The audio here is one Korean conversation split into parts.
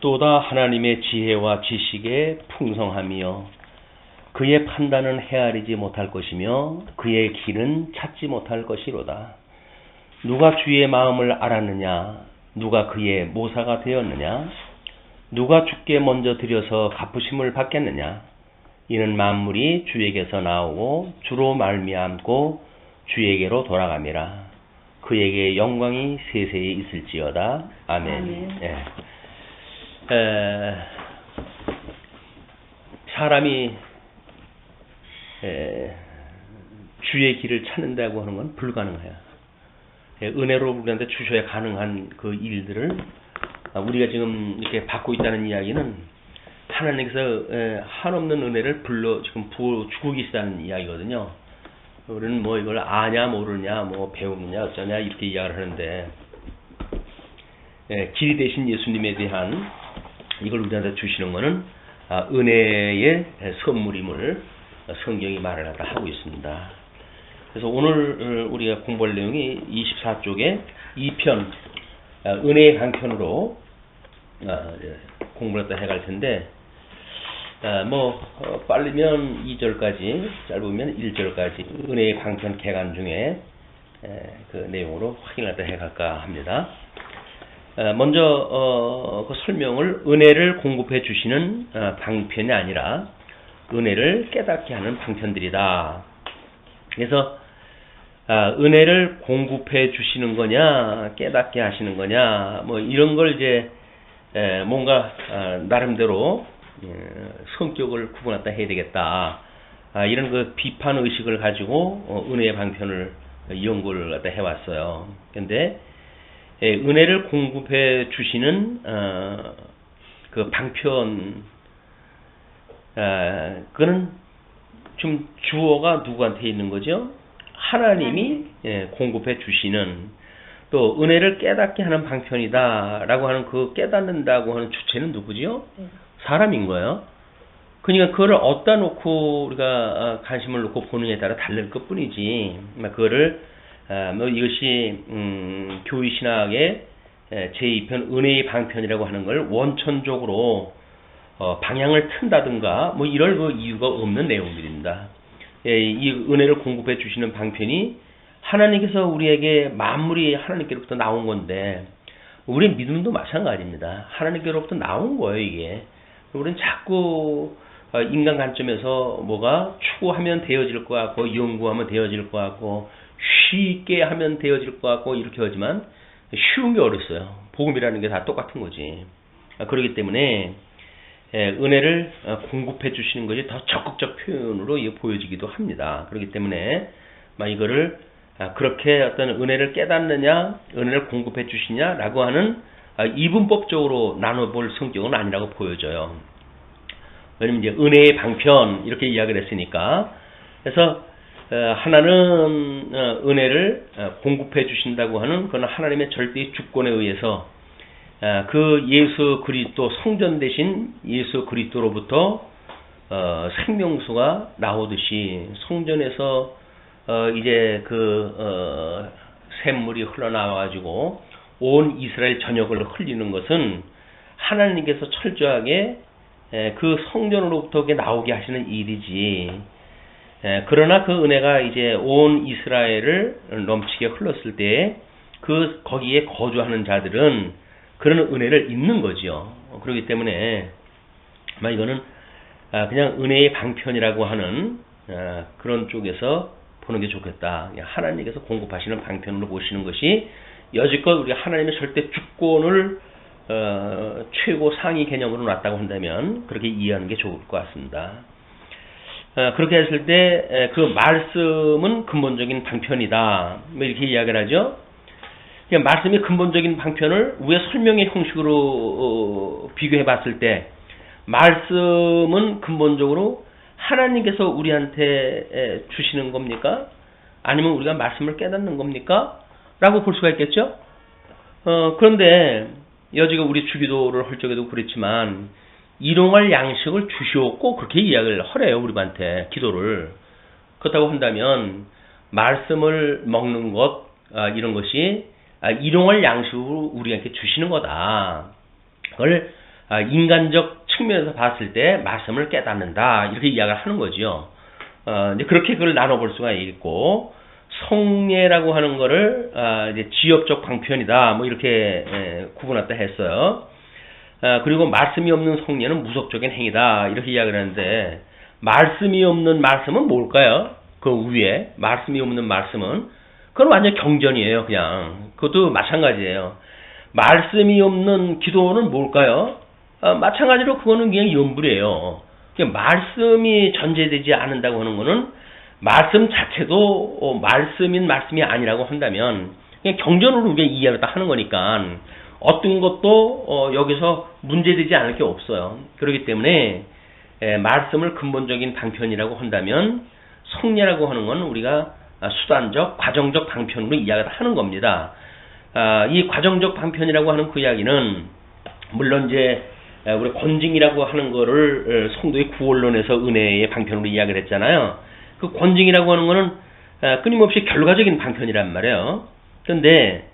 또다 하나님의 지혜와 지식의 풍성함이요 그의 판단은 헤아리지 못할 것이며 그의 길은 찾지 못할 것이로다. 누가 주의 마음을 알았느냐? 누가 그의 모사가 되었느냐? 누가 주께 먼저 드려서 갚으심을 받겠느냐? 이는 만물이 주에게서 나오고 주로 말미암고 주에게로 돌아감이라. 그에게 영광이 세세히 있을지어다. 아멘. 아멘. 예. 사람이 주의 길을 찾는다고 하는 건 불가능해요. 은혜로 우리한테 주셔야 가능한 그 일들을 우리가 지금 이렇게 받고 있다는 이야기는 하나님께서 한없는 은혜를 지금 부어주고 계시다는 이야기거든요. 우리는 뭐 이걸 아냐 모르냐 뭐 배우느냐 어쩌냐 이렇게 이야기를 하는데 길 대신 예수님에 대한 이걸 우리한테 주시는 것은 은혜의 선물임을 성경이 말을 하고 있습니다. 그래서 오늘 우리가 공부할 내용이 24쪽에 2편 은혜의 강편으로 공부를 해갈 텐데 빠르면 2절까지 짧으면 1절까지 은혜의 강편 개간 중에 그 내용으로 확인을 해갈까 합니다. 먼저 그 설명을 은혜를 공급해 주시는 방편이 아니라 은혜를 깨닫게 하는 방편들이다. 그래서 은혜를 공급해 주시는 거냐 깨닫게 하시는 거냐 뭐 이런 걸 이제 뭔가 나름대로 성격을 구분했다 해야 되겠다. 이런 그 비판 의식을 가지고 은혜의 방편을 연구를 갖다 해왔어요. 그런데 은혜를 공급해 주시는 그 방편 그거는 좀 주어가 누구한테 있는 거죠? 하나님이 공급해 주시는 또 은혜를 깨닫게 하는 방편이다라고 하는 그 깨닫는다고 하는 주체는 누구죠? 사람인 거예요. 그러니까 그거를 어디다 놓고 우리가 관심을 놓고 보느냐에 따라 다를 것뿐이지. 그거를 이것이 교회 신학의 제2편 은혜의 방편이라고 하는 걸 원천적으로 방향을 튼다든가 뭐 이럴 그 이유가 없는 내용들입니다. 이 은혜를 공급해 주시는 방편이 하나님께서 우리에게 만물이 하나님께로부터 나온 건데 우리 믿음도 마찬가지입니다. 하나님께로부터 나온 거예요 이게. 우리는 자꾸 인간 관점에서 뭐가 추구하면 되어질 것 같고 연구하면 되어질 것 같고 쉽게 하면 되어질 것 같고 이렇게 하지만 쉬운 게 어렸어요. 복음이라는 게 다 똑같은 거지. 그렇기 때문에 은혜를 공급해 주시는 것이 더 적극적 표현으로 보여지기도 합니다. 그렇기 때문에 이거를 그렇게 어떤 은혜를 깨닫느냐 은혜를 공급해 주시냐라고 하는 이분법적으로 나눠볼 성격은 아니라고 보여져요. 왜냐면 이제 은혜의 방편 이렇게 이야기를 했으니까. 그래서 하나는 은혜를 공급해 주신다고 하는 그건 하나님의 절대의 주권에 의해서 그 예수 그리스도 성전 대신 예수 그리스도로부터 생명수가 나오듯이 성전에서 이제 그 샘물이 흘러나와 가지고 온 이스라엘 전역을 흘리는 것은 하나님께서 철저하게 그 성전으로부터 나오게 하시는 일이지. 그러나 그 은혜가 이제 온 이스라엘을 넘치게 흘렀을 때 그 거기에 거주하는 자들은 그런 은혜를 입는 거죠. 그렇기 때문에 이거는 그냥 은혜의 방편이라고 하는 그런 쪽에서 보는 게 좋겠다. 하나님께서 공급하시는 방편으로 보시는 것이 여지껏 우리 하나님의 절대 주권을 최고 상위 개념으로 놨다고 한다면 그렇게 이해하는 게 좋을 것 같습니다. 그렇게 했을 때 그 말씀은 근본적인 방편이다. 이렇게 이야기를 하죠. 말씀의 근본적인 방편을 우리의 설명의 형식으로 비교해 봤을 때 말씀은 근본적으로 하나님께서 우리한테 주시는 겁니까? 아니면 우리가 말씀을 깨닫는 겁니까? 라고 볼 수가 있겠죠? 그런데 여지가 우리 주기도를 할 적에도 그랬지만 일용할 양식을 주시옵고 그렇게 이야기를 하래요. 우리한테 기도를. 그렇다고 한다면 말씀을 먹는 것 이런 것이 일용할 양식으로 우리한테 주시는 거다. 그걸 인간적 측면에서 봤을 때 말씀을 깨닫는다 이렇게 이야기를 하는 거죠. 이제 그렇게 그걸 나눠볼 수가 있고 성례라고 하는 거를 이제 지역적 방편이다 뭐 이렇게 구분했다 했어요. 그리고 말씀이 없는 성례는 무속적인 행위다 이렇게 이야기를 하는데 말씀이 없는 말씀은 뭘까요? 그 위에 말씀이 없는 말씀은 그건 완전 경전이에요. 그냥 그것도 마찬가지예요. 말씀이 없는 기도는 뭘까요? 마찬가지로 그거는 그냥 연불이에요. 그냥 말씀이 전제되지 않는다고 하는 거는 말씀 자체도 말씀인 말씀이 아니라고 한다면 그냥 경전으로 우리가 이해를 다 하는 거니까 어떤 것도 여기서 문제되지 않을 게 없어요. 그렇기 때문에 말씀을 근본적인 방편이라고 한다면 성례라고 하는 건 우리가 수단적, 과정적 방편으로 이야기를 하는 겁니다. 이 과정적 방편이라고 하는 그 이야기는 물론 이제 우리 권징이라고 하는 거를 성도의 구원론에서 은혜의 방편으로 이야기를 했잖아요. 그 권징이라고 하는 거는 끊임없이 결과적인 방편이란 말이에요. 그런데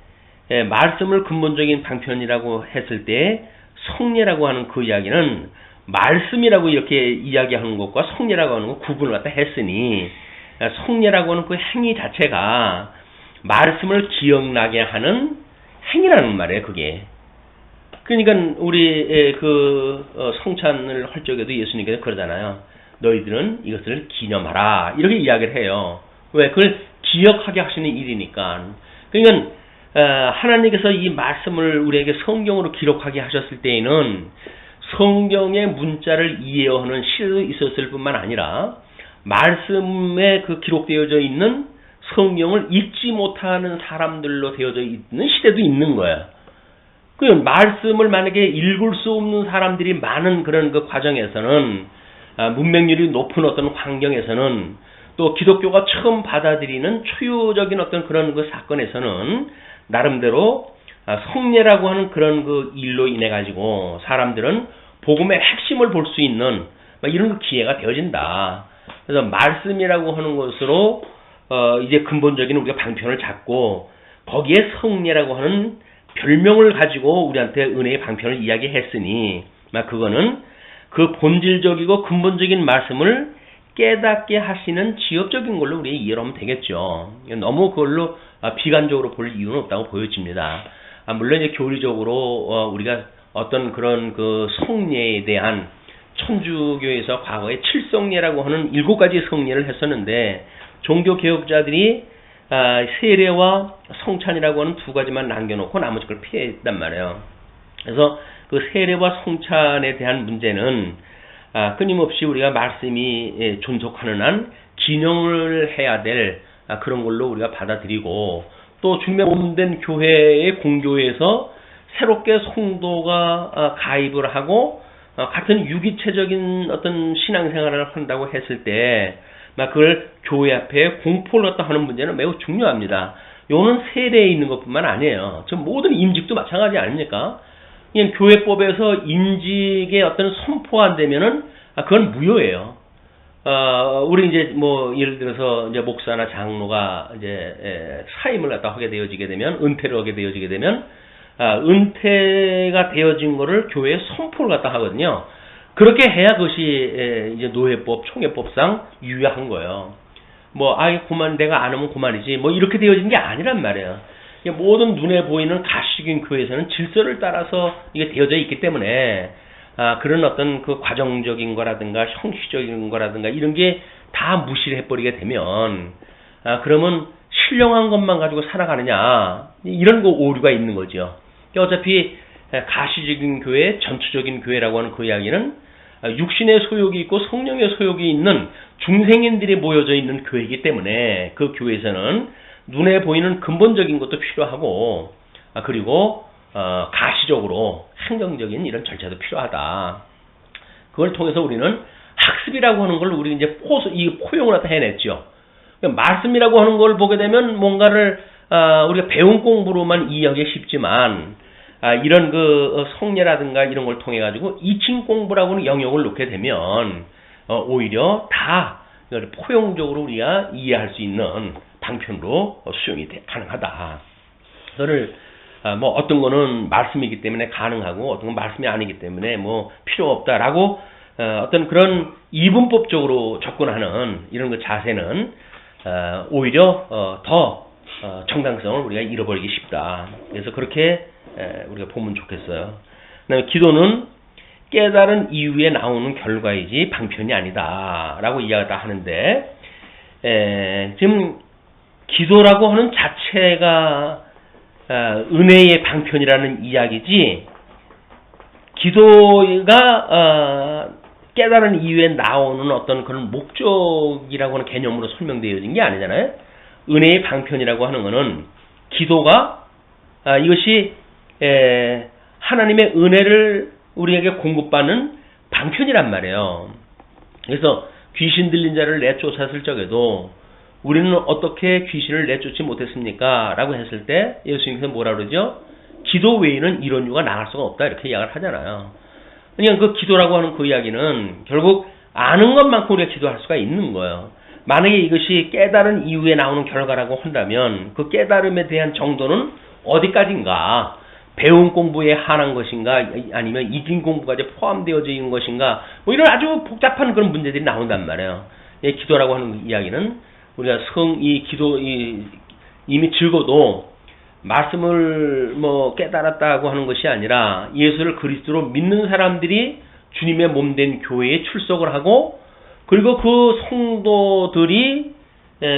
말씀을 근본적인 방편이라고 했을 때 성례라고 하는 그 이야기는 말씀이라고 이렇게 이야기하는 것과 성례라고 하는 것 구분을 갖다 했으니 성례라고 하는 그 행위 자체가 말씀을 기억나게 하는 행위라는 말이에요. 그게. 그러니까 우리 성찬을 할 적에도 예수님께서 그러잖아요. 너희들은 이것을 기념하라 이렇게 이야기를 해요. 왜? 그걸 기억하게 하시는 일이니까. 그러니까 하나님께서 이 말씀을 우리에게 성경으로 기록하게 하셨을 때에는 성경의 문자를 이해하는 시대도 있었을 뿐만 아니라 말씀에 그 기록되어져 있는 성경을 읽지 못하는 사람들로 되어져 있는 시대도 있는 거예요. 그 말씀을 만약에 읽을 수 없는 사람들이 많은 그런 그 과정에서는 문맹률이 높은 어떤 환경에서는 또 기독교가 처음 받아들이는 초유적인 어떤 그런 그 사건에서는 나름대로 성례라고 하는 그런 그 일로 인해 가지고 사람들은 복음의 핵심을 볼 수 있는 이런 그 기회가 되어진다. 그래서 말씀이라고 하는 것으로 이제 근본적인 우리가 방편을 잡고 거기에 성례라고 하는 별명을 가지고 우리한테 은혜의 방편을 이야기했으니 그거는 그 본질적이고 근본적인 말씀을 깨닫게 하시는 지역적인 걸로 우리 이해를 하면 되겠죠. 너무 그걸로 비관적으로 볼 이유는 없다고 보여집니다. 물론 이제 교리적으로 우리가 어떤 그런 그 성례에 대한 천주교에서 과거에 칠성례라고 하는 7가지 성례를 했었는데 종교 개혁자들이 세례와 성찬이라고 하는 2가지만 남겨놓고 나머지 걸 피했단 말이에요. 그래서 그 세례와 성찬에 대한 문제는 끊임없이 우리가 말씀이 존속하는 한 기념을 해야 될 그런 걸로 우리가 받아들이고 또 중매 몸된 교회의 공교에서 새롭게 성도가 가입을 하고 같은 유기체적인 어떤 신앙생활을 한다고 했을 때 그걸 교회 앞에 공포를 갖다 하는 문제는 매우 중요합니다. 요는 세례에 있는 것뿐만 아니에요. 저 모든 임직도 마찬가지 아닙니까? 그냥 교회법에서 임직의 어떤 선포가 안 되면은 그건 무효예요. 우리 이제 뭐 예를 들어서 이제 목사나 장로가 이제 사임을 갖다 하게 되어지게 되면 은퇴를 하게 되어지게 되면 은퇴가 되어진 거를 교회에 선포를 갖다 하거든요. 그렇게 해야 그것이 이제 노예법, 총회법상 유효한 거예요. 그만 내가 안 하면 그만이지. 이렇게 되어진 게 아니란 말이에요. 모든 눈에 보이는 가시적인 교회에서는 질서를 따라서 이게 되어져 있기 때문에 그런 어떤 그 과정적인 거라든가 형식적인 거라든가 이런 게 다 무시를 해버리게 되면 그러면 신령한 것만 가지고 살아가느냐 이런 거 오류가 있는 거죠. 어차피 가시적인 교회, 전투적인 교회라고 하는 그 이야기는 육신의 소욕이 있고 성령의 소욕이 있는 중생인들이 모여져 있는 교회이기 때문에 그 교회에서는 눈에 보이는 근본적인 것도 필요하고 그리고 가시적으로 행정적인 이런 절차도 필요하다. 그걸 통해서 우리는 학습이라고 하는 걸 우리 이제 포용을 갖다 해냈죠. 말씀이라고 하는 걸 보게 되면 뭔가를 우리가 배운 공부로만 이해하기 쉽지만 이런 그 성례라든가 이런 걸 통해 가지고 이칭 공부라고는 영역을 놓게 되면 오히려 다 포용적으로 우리가 이해할 수 있는 방편으로 수용이 가능하다. 저를 뭐 어떤 거는 말씀이기 때문에 가능하고 어떤 건 말씀이 아니기 때문에 뭐 필요 없다라고 어떤 그런 이분법적으로 접근하는 이런 그 자세는 오히려 더 정당성을 우리가 잃어버리기 쉽다. 그래서 그렇게 우리가 보면 좋겠어요. 그다음에 기도는 깨달은 이후에 나오는 결과이지 방편이 아니다라고 이야기를 하는데 지금 기도라고 하는 자체가 은혜의 방편이라는 이야기지 기도가 깨달은 이후에 나오는 어떤 그런 목적이라고 하는 개념으로 설명되어진 게 아니잖아요. 은혜의 방편이라고 하는 것은 기도가 이것이 하나님의 은혜를 우리에게 공급받는 방편이란 말이에요. 그래서 귀신 들린 자를 내쫓았을 적에도 우리는 어떻게 귀신을 내쫓지 못했습니까? 라고 했을 때 예수님께서 뭐라 그러죠? 기도 외에는 이런 이유가 나갈 수가 없다 이렇게 이야기를 하잖아요. 그러니까 그 기도라고 하는 그 이야기는 결국 아는 것만큼 우리가 기도할 수가 있는 거예요. 만약에 이것이 깨달은 이후에 나오는 결과라고 한다면 그 깨달음에 대한 정도는 어디까지인가? 배운 공부에 한한 것인가? 아니면 익힌 공부까지 포함되어져 있는 것인가? 뭐 이런 아주 복잡한 그런 문제들이 나온단 말이에요. 기도라고 하는 이야기는 우리가 이미 적어도 말씀을 뭐 깨달았다고 하는 것이 아니라 예수를 그리스도로 믿는 사람들이 주님의 몸된 교회에 출석을 하고 그리고 그 성도들이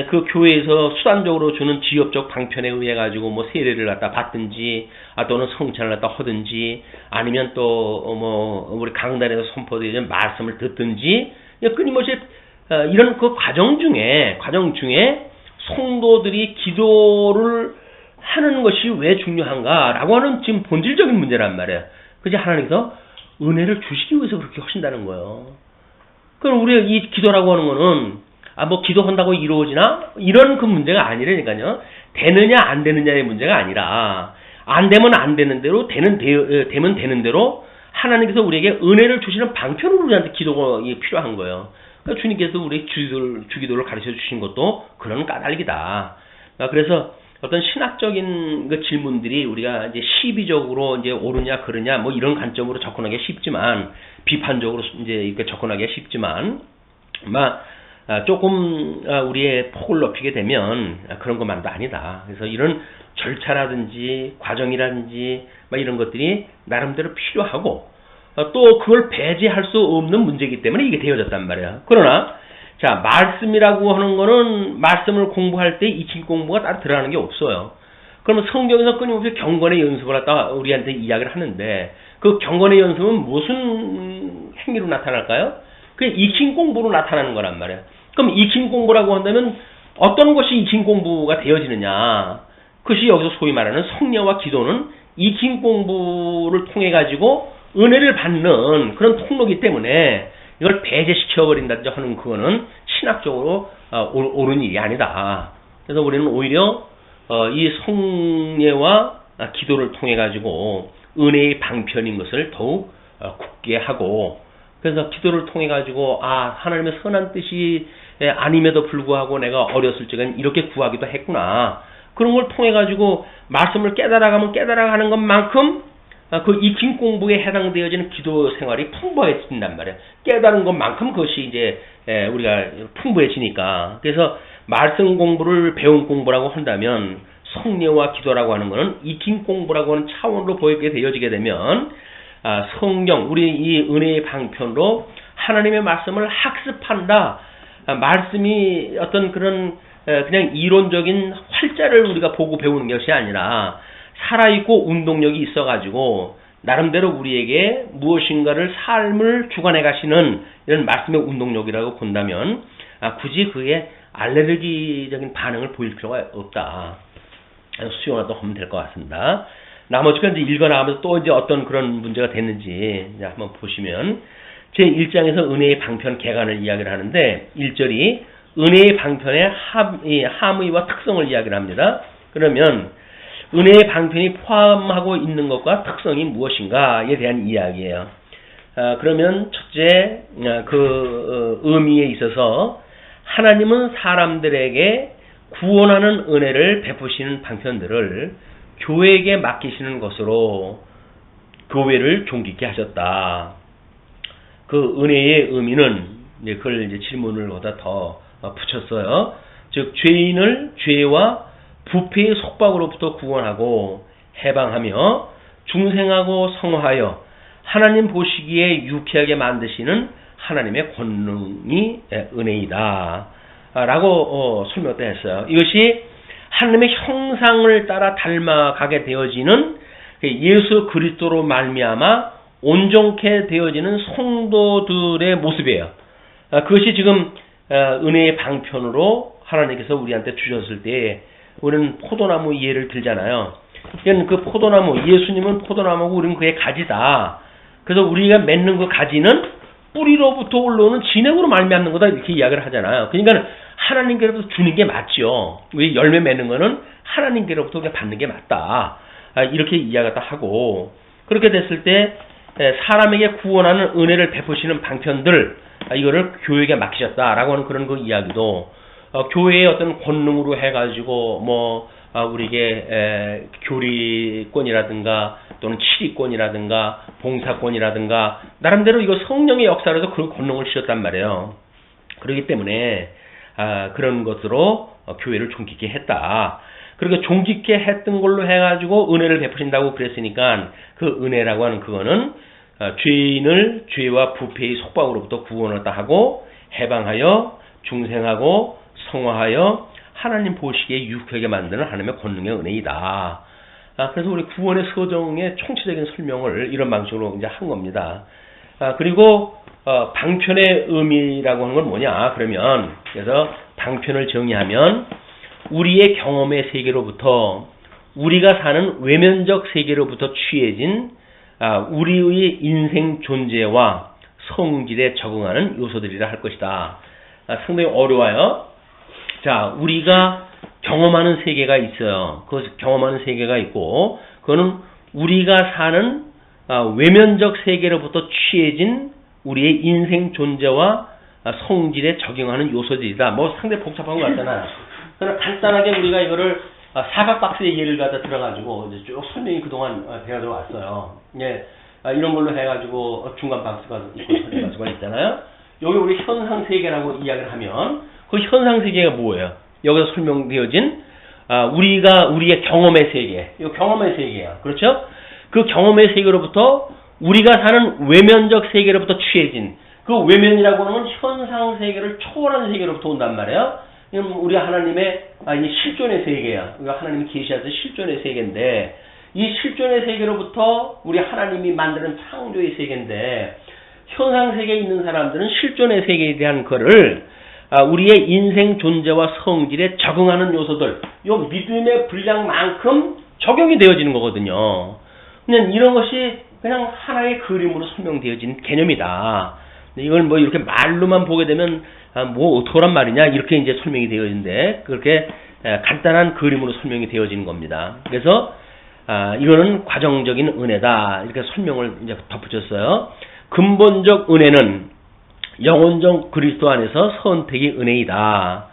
그 교회에서 수단적으로 주는 지역적 방편에 의해 가지고 뭐 세례를 갖다 받든지 또는 성찬을 갖다 하든지 아니면 또 뭐 우리 강단에서 선포되는 말씀을 듣든지 끊임없이 이런 그 과정 중에 성도들이 기도를 하는 것이 왜 중요한가라고 하는 지금 본질적인 문제란 말이에요. 그래서 하나님께서 은혜를 주시기 위해서 그렇게 하신다는 거예요. 그럼 우리가 이 기도라고 하는 거는 뭐 기도한다고 이루어지나? 이런 그 문제가 아니라니까요. 되느냐 안 되느냐의 문제가 아니라 안 되면 안 되는 대로 되면 되는 대로 하나님께서 우리에게 은혜를 주시는 방편으로 우리한테 기도가 필요한 거예요. 그러니까 주님께서 우리 주기도를 가르쳐 주신 것도 그런 까닭이다. 그래서 어떤 신학적인 그 질문들이 우리가 이제 시비적으로 이제 옳으냐 그르냐 뭐 이런 관점으로 접근하기 쉽지만 비판적으로 이제 이렇게 접근하기 쉽지만 조금 우리의 폭을 높이게 되면 그런 것만도 아니다. 그래서 이런 절차라든지 과정이라든지 이런 것들이 나름대로 필요하고 또 그걸 배제할 수 없는 문제이기 때문에 이게 되어졌단 말이야. 그러나 자, 말씀이라고 하는 거는 말씀을 공부할 때 익힌 공부가 따로 들어가는 게 없어요. 그러면 성경에서 끊임없이 경건의 연습을 갖다 우리한테 이야기를 하는데 그 경건의 연습은 무슨 행위로 나타날까요? 그게 익힌 공부로 나타나는 거란 말이에요. 그럼 익힌 공부라고 한다면 어떤 것이 익힌 공부가 되어지느냐? 그것이 여기서 소위 말하는 성례와 기도는 익힌 공부를 통해 가지고 은혜를 받는 그런 통로이기 때문에 이걸 배제시켜버린다든지 하는 그거는 신학적으로 옳은 일이 아니다. 그래서 우리는 오히려 이 성례와 기도를 통해 가지고 은혜의 방편인 것을 더욱 굳게 하고 그래서 기도를 통해 가지고 하나님의 선한 뜻이 아님에도 불구하고 내가 어렸을 적엔 이렇게 구하기도 했구나. 그런 걸 통해 가지고 말씀을 깨달아가면 깨달아가는 것만큼 그 익힌 공부에 해당되어지는 기도 생활이 풍부해진단 말이에요. 깨달은 것만큼 그것이 이제 우리가 풍부해지니까. 그래서 말씀 공부를 배운 공부라고 한다면 성례와 기도라고 하는 것은 익힌 공부라고 하는 차원으로 보이게 되어지게 되면 성경, 우리 이 은혜의 방편으로 하나님의 말씀을 학습한다. 말씀이 어떤 그런 그냥 이론적인 활자를 우리가 보고 배우는 것이 아니라 살아있고 운동력이 있어가지고 나름대로 우리에게 무엇인가를 삶을 주관해 가시는 이런 말씀의 운동력이라고 본다면 굳이 그에 알레르기적인 반응을 보일 필요가 없다. 수용하도 하면 될 것 같습니다. 나머지가 이제 읽어나가면서 또 이제 어떤 그런 문제가 됐는지 이제 한번 보시면 제1장에서 은혜의 방편 개관을 이야기를 하는데 1절이 은혜의 방편의 함의와 특성을 이야기를 합니다. 그러면 은혜의 방편이 포함하고 있는 것과 특성이 무엇인가에 대한 이야기예요. 그러면 첫째 그 의미에 있어서 하나님은 사람들에게 구원하는 은혜를 베푸시는 방편들을 교회에게 맡기시는 것으로 교회를 존귀케 하셨다. 그 은혜의 의미는 그걸 이제 질문을 거기다 더 붙였어요. 즉 죄인을 죄와 부패의 속박으로부터 구원하고 해방하며 중생하고 성화하여 하나님 보시기에 유쾌하게 만드시는 하나님의 권능이 은혜이다 라고 설명을 했어요. 이것이 하나님의 형상을 따라 닮아가게 되어지는 예수 그리스도로 말미암아 온전케 되어지는 성도들의 모습이에요. 그것이 지금 은혜의 방편으로 하나님께서 우리한테 주셨을 때 우리는 포도나무 예를 들잖아요. 그 포도나무, 예수님은 포도나무고 우리는 그의 가지다. 그래서 우리가 맺는 그 가지는 뿌리로부터 올라오는 진액으로 말미암는 거다 이렇게 이야기를 하잖아요. 그러니까 하나님께로부터 주는 게 맞죠. 우리 열매 맺는 거는 하나님께로부터 우리가 받는 게 맞다. 이렇게 이야기를 하고 그렇게 됐을 때 사람에게 구원하는 은혜를 베푸시는 방편들 이거를 교회에게 맡기셨다라고 하는 그런 그 이야기도 교회의 어떤 권능으로 해가지고 뭐 우리에게 교리권이라든가 또는 치리권이라든가 봉사권이라든가 나름대로 이거 성령의 역사로서 그런 권능을 주셨단 말이에요. 그렇기 때문에 그런 것으로 교회를 존귀케 했다. 그리고 존귀케 했던 걸로 해가지고 은혜를 베푸신다고 그랬으니까 그 은혜라고 하는 그거는 죄인을 죄와 부패의 속박으로부터 구원을 하고 해방하여 중생하고 성화하여 하나님 보시기에 유쾌하게 만드는 하나님의 권능의 은혜이다. 그래서 우리 구원의 서정의 총체적인 설명을 이런 방식으로 이제 한 겁니다. 그리고 방편의 의미라고 하는 건 뭐냐? 그러면 그래서 방편을 정의하면 우리의 경험의 세계로부터 우리가 사는 외면적 세계로부터 취해진 우리의 인생 존재와 성질에 적응하는 요소들이라 할 것이다. 상당히 어려워요. 자, 우리가 경험하는 세계가 있어요. 그 경험하는 세계가 있고, 그거는 우리가 사는 외면적 세계로부터 취해진 우리의 인생 존재와 성질에 적용하는 요소들이다. 뭐 상당히 복잡한 것 같잖아요. 그러나 간단하게 우리가 이거를 사각박스의 예를 갖다 들어가지고 이제 쭉 설명이 그동안 되어 들어왔어요. 예, 이런 걸로 해가지고 중간 박스가 있고 설명 박스가 있잖아요. 여기 우리 현상 세계라고 이야기를 하면 그 현상 세계가 뭐예요? 여기서 설명되어진 우리의 경험의 세계, 이 경험의 세계야. 그렇죠? 그 경험의 세계로부터 우리가 사는 외면적 세계로부터 취해진 그 외면이라고 하는 현상 세계를 초월하는 세계로부터 온단 말이에요. 우리 하나님의 실존의 세계야. 하나님이 계시하신 실존의 세계인데 이 실존의 세계로부터 우리 하나님이 만드는 창조의 세계인데 현상 세계에 있는 사람들은 실존의 세계에 대한 거를 우리의 인생 존재와 성질에 적응하는 요소들, 요 믿음의 분량만큼 적용이 되어지는 거거든요. 그냥 이런 것이 그냥 하나의 그림으로 설명되어진 개념이다. 이걸 뭐 이렇게 말로만 보게 되면 뭐 어떡하란 말이냐 이렇게 이제 설명이 되어지는데 그렇게 간단한 그림으로 설명이 되어지는 겁니다. 그래서 이거는 과정적인 은혜다 이렇게 설명을 이제 덧붙였어요. 근본적 은혜는 영혼적 그리스도 안에서 선택의 은혜이다.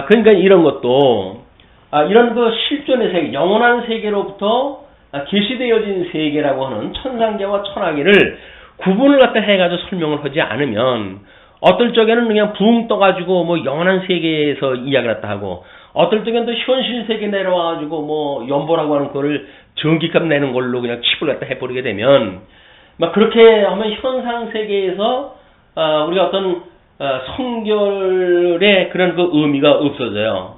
그러니까 이런 것도 이런 그 실존의 세계, 영원한 세계로부터 계시되어진 세계라고 하는 천상계와 천하계를 구분을 갖다 해가지고 설명을 하지 않으면 어떨 적에는 그냥 붕 떠가지고 뭐 영원한 세계에서 이야기를 갖다 하고 어떨 적에는 또 현실 세계 내려와가지고 뭐 연보라고 하는 거를 전기값 내는 걸로 그냥 칩을 갖다 해버리게 되면 막 그렇게 하면 현상 세계에서 우리가 어떤 성결의 그런 그 의미가 없어져요.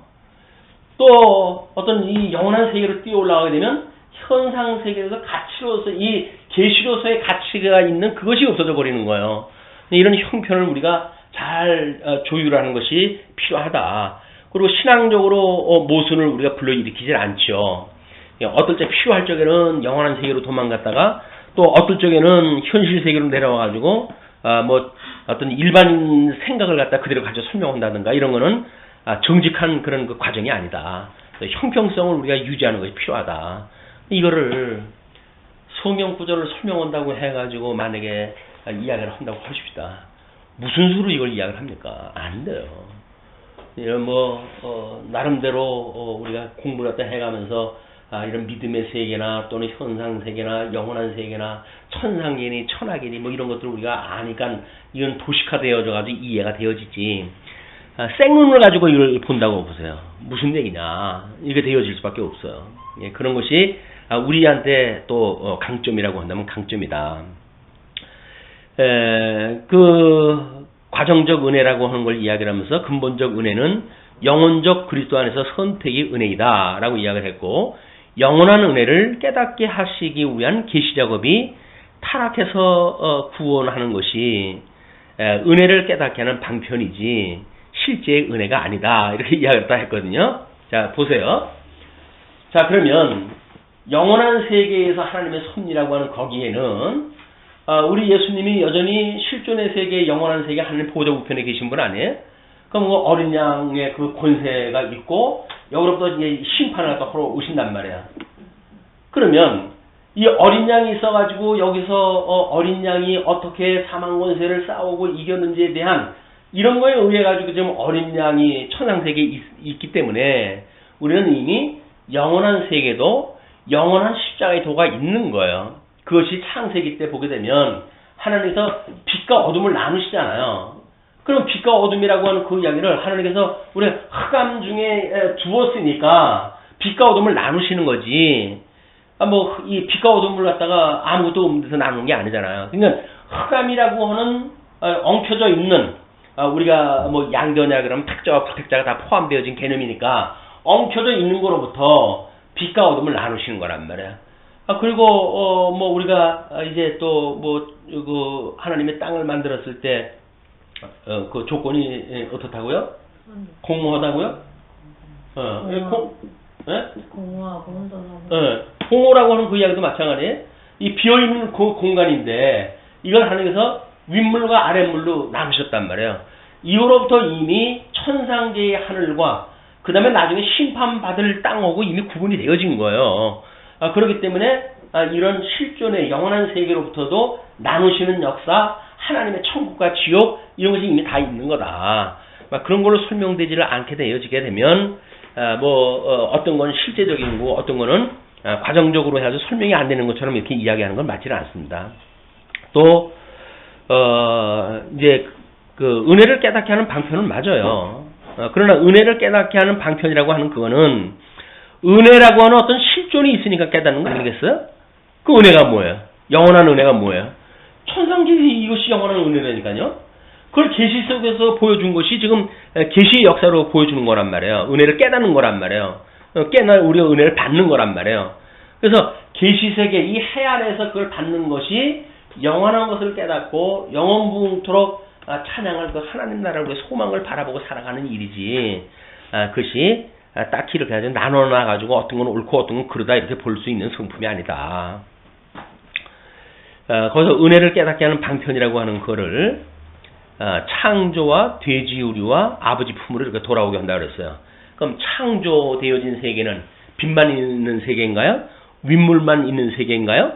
또 어떤 이 영원한 세계로 뛰어 올라가게 되면 현상 세계에서 가치로서 이 계시로서의 가치가 있는 그것이 없어져 버리는 거예요. 이런 형편을 우리가 잘 조율하는 것이 필요하다. 그리고 신앙적으로 모순을 우리가 불러일으키질 않죠. 어떨 때 필요할 적에는 영원한 세계로 도망갔다가 또 어떨 적에는 현실 세계로 내려와가지고 뭐 어떤 일반인 생각을 갖다 그대로 가지고 설명한다든가 이런 거는 정직한 그런 그 과정이 아니다. 형평성을 우리가 유지하는 것이 필요하다. 이거를 성경 구절을 설명한다고 해가지고 만약에 이야기를 한다고 하십시다. 무슨 수로 이걸 이야기를 합니까? 안 돼요. 이런 나름대로 우리가 공부를 갖다 해가면서 이런 믿음의 세계나 또는 현상 세계나 영원한 세계나 천상계니 천하계니 뭐 이런 것들을 우리가 아니까 이건 도식화되어져 가지고 이해가 되어지지. 생눈을 가지고 이걸 본다고 보세요. 무슨 얘기냐. 이게 되어질 수밖에 없어요. 예, 그런 것이 우리한테 또 강점이라고 한다면 강점이다. 그 과정적 은혜라고 하는 걸 이야기를 하면서 근본적 은혜는 영혼적 그리스도 안에서 선택의 은혜이다 라고 이야기를 했고, 영원한 은혜를 깨닫게 하시기 위한 계시 작업이 타락해서 구원하는 것이 은혜를 깨닫게 하는 방편이지 실제의 은혜가 아니다, 이렇게 이야기를 다 했거든요. 자, 보세요. 자, 그러면 영원한 세계에서 하나님의 섭리라고 하는 거기에는 우리 예수님이 여전히 실존의 세계, 영원한 세계 하나님 보좌 우편에 계신 분 아니에요? 그럼 그 어린 양의 그 권세가 있고 여기로부터 이제 심판을 또 하러 오신단 말이야. 그러면 이 어린 양이 있어가지고 여기서 어린 양이 어떻게 사망 권세를 싸우고 이겼는지에 대한 이런 거에 의해 가지고 지금 어린 양이 천상 세계에 있기 때문에 우리는 이미 영원한 세계도 영원한 십자가의 도가 있는 거예요. 그것이 창세기 때 보게 되면 하나님께서 빛과 어둠을 나누시잖아요. 그럼 빛과 어둠이라고 하는 그 이야기를 하나님께서 우리 흑암 중에 두었으니까 빛과 어둠을 나누시는 거지. 뭐 이 빛과 어둠을 갖다가 아무것도 없는 데서 나누는 게 아니잖아요. 그러니까 흑암이라고 하는 엉켜져 있는 우리가 뭐 양변이라 그러면 탁자와 부택자가 다 포함되어진 개념이니까 엉켜져 있는 거로부터 빛과 어둠을 나누시는 거란 말이야. 그리고 뭐 우리가 이제 또 뭐 그 하나님의 땅을 만들었을 때 그 조건이 어떻다고요? 공허하다고요? 공허하고 혼돈하고. 공허라고 하는 그 이야기도 마찬가지예요. 이 비어있는 그 공간인데 이걸 하나님께서 윗물과 아랫물로 나누셨단 말이에요. 이후로부터 이미 천상계의 하늘과 그 다음에 나중에 심판받을 땅하고 이미 구분이 되어진 거예요. 그렇기 때문에 이런 실존의 영원한 세계로부터도 나누시는 역사, 하나님의 천국과 지옥 이런 것이 이미 다 있는 거다. 그런 걸로 설명되지를 않게 되어지게 되면 어떤 건 실제적인 거고 어떤 거는 과정적으로 해서 설명이 안 되는 것처럼 이렇게 이야기하는 건 맞지는 않습니다. 또 이제 그 은혜를 깨닫게 하는 방편은 맞아요. 그러나 은혜를 깨닫게 하는 방편이라고 하는 그거는 은혜라고 하는 어떤 실존이 있으니까 깨닫는 거 아니겠어요? 그 은혜가 뭐예요? 영원한 은혜가 뭐예요? 천상계시 이것이 영원한 은혜라니까요. 그걸 계시 속에서 보여준 것이 지금 계시의 역사로 보여주는 거란 말이에요. 은혜를 깨닫는 거란 말이에요. 깨나 우리가 은혜를 받는 거란 말이에요. 그래서 계시 세계 이 해안에서 그걸 받는 것이 영원한 것을 깨닫고 영원무궁토록 찬양할 그 하나님 나라를 위해 소망을 바라보고 살아가는 일이지. 그것이 딱히 이렇게 해서 나눠놔가지고 어떤 건 옳고 어떤 건 그러다 이렇게 볼 수 있는 성품이 아니다. 거기서 은혜를 깨닫게 하는 방편이라고 하는 거를 창조와 돼지우리와 아버지 품으로 이렇게 돌아오게 한다 그랬어요. 그럼 창조되어진 세계는 빛만 있는 세계인가요? 윗물만 있는 세계인가요?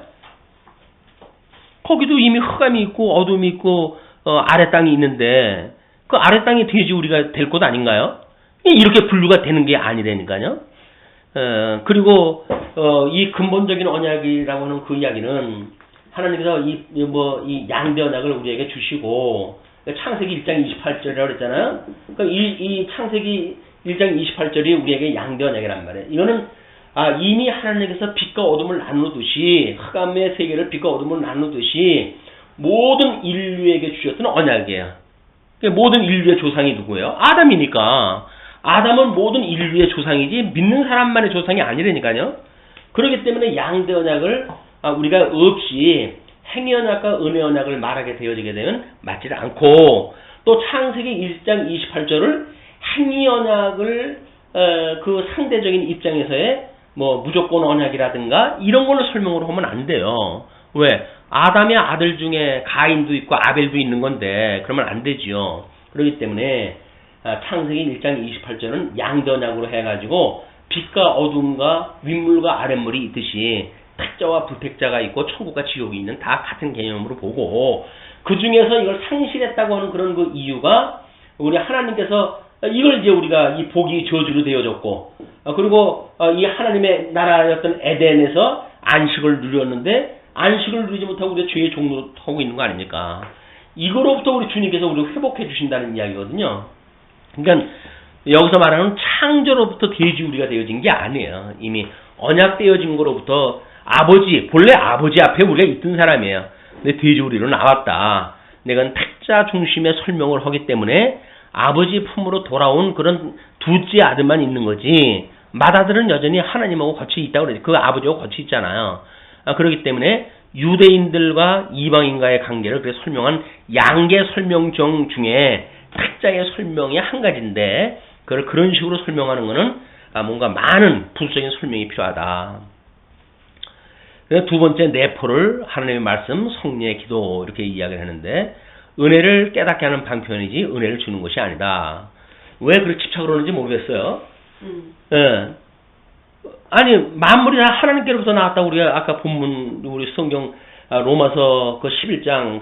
거기도 이미 흑암이 있고 어둠이 있고 아래 땅이 있는데 그 아래 땅이 돼지우리가 될 곳 아닌가요? 이렇게 분류가 되는 게 아니라니까요. 그리고 이 근본적인 언약이라고 하는 그 이야기는 하나님께서 이 양대 언약을 우리에게 주시고 창세기 1장 28절이라고 그랬잖아요. 그러니까 이 창세기 1장 28절이 우리에게 양대 언약이란 말이에요. 이거는 이미 하나님께서 빛과 어둠을 나누듯이 흑암의 세계를 빛과 어둠을 나누듯이 모든 인류에게 주셨던 언약이에요. 모든 인류의 조상이 누구예요? 아담이니까. 아담은 모든 인류의 조상이지 믿는 사람만의 조상이 아니라니까요. 그렇기 때문에 양대 언약을 우리가 없이 행위 언약과 은혜 언약을 말하게 되어지게 되면 맞지 않고, 또 창세기 1장 28절을 행위 언약을 그 상대적인 입장에서의 뭐 무조건 언약이라든가 이런 걸로 설명을 하면 안 돼요. 왜? 아담의 아들 중에 가인도 있고 아벨도 있는 건데 그러면 안 되지요. 그렇기 때문에 창세기 1장 28절은 양대 언약으로 해가지고 빛과 어둠과 윗물과 아랫물이 있듯이 택자와 불택자가 있고 천국과 지옥이 있는 다 같은 개념으로 보고, 그 중에서 이걸 상실했다고 하는 그런 그 이유가 우리 하나님께서 이걸 이제 우리가 이 복이 저주로 되어졌고, 그리고 이 하나님의 나라였던 에덴에서 안식을 누렸는데 안식을 누리지 못하고 우리가 죄의 종로로 하고 있는 거 아닙니까? 이거로부터 우리 주님께서 우리를 회복해 주신다는 이야기거든요. 그러니까 여기서 말하는 창조로부터 돼지 우리가 되어진 게 아니에요. 이미 언약되어진 거로부터 본래 아버지 앞에 우리가 있던 사람이에요. 근데 돼지 우리로 나왔다. 내가 택자 중심의 설명을 하기 때문에 아버지 품으로 돌아온 그런 둘째 아들만 있는 거지. 맏아들은 여전히 하나님하고 같이 있다고 그러지. 그 아버지하고 같이 있잖아요. 그렇기 때문에 유대인들과 이방인과의 관계를 그래서 설명한 양계 설명정 중에 택자의 설명이 한 가지인데 그걸 그런 식으로 설명하는 것은 뭔가 많은 부수적인 설명이 필요하다. 두 번째 내포를 하나님의 말씀, 성례의 기도 이렇게 이야기를 하는데 은혜를 깨닫게 하는 방편이지 은혜를 주는 것이 아니다. 왜 그렇게 집착을 하는지 모르겠어요. 예. 아니 만물이 다 하나님께로부터 나왔다고 우리가 아까 본문 우리 성경 로마서 그 11장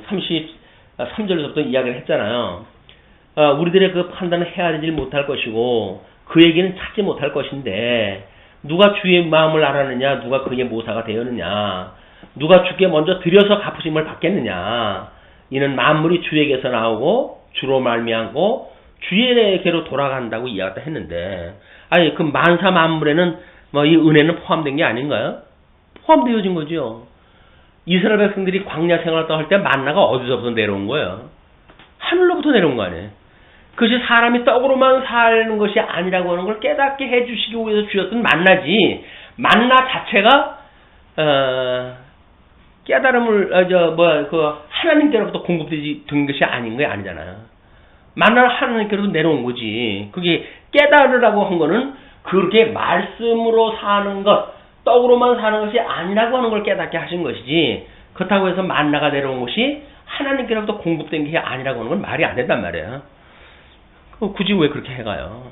33절에서부터 이야기를 했잖아요. 우리들의 그 판단은 헤아리지 못할 것이고 그 얘기는 찾지 못할 것인데 누가 주의 마음을 알았느냐, 누가 그의 모사가 되었느냐, 누가 주께 먼저 들여서 갚으심을 받겠느냐. 이는 만물이 주에게서 나오고 주로 말미암고 주에게로 돌아간다고 이야기를 했는데, 아니 그 만사 만물에는 뭐 이 은혜는 포함된 게 아닌가요? 포함되어진 거죠. 이스라엘 백성들이 광야 생활을 할 때 만나가 어디서부터 내려온 거예요? 하늘로부터 내려온 거 아니에요? 그것이 사람이 떡으로만 사는 것이 아니라고 하는 걸 깨닫게 해주시기 위해서 주셨던 만나지. 만나 자체가 깨달음을 하나님께로부터 공급된 것이 아닌 게 아니잖아요. 만나는 하나님께로부터 내려온 거지. 그게 깨달으라고 한 거는 그렇게 말씀으로 사는 것, 떡으로만 사는 것이 아니라고 하는 걸 깨닫게 하신 것이지. 그렇다고 해서 만나가 내려온 것이 하나님께로부터 공급된 게 아니라고 하는 건 말이 안 된단 말이에요. 굳이 왜 그렇게 해가요?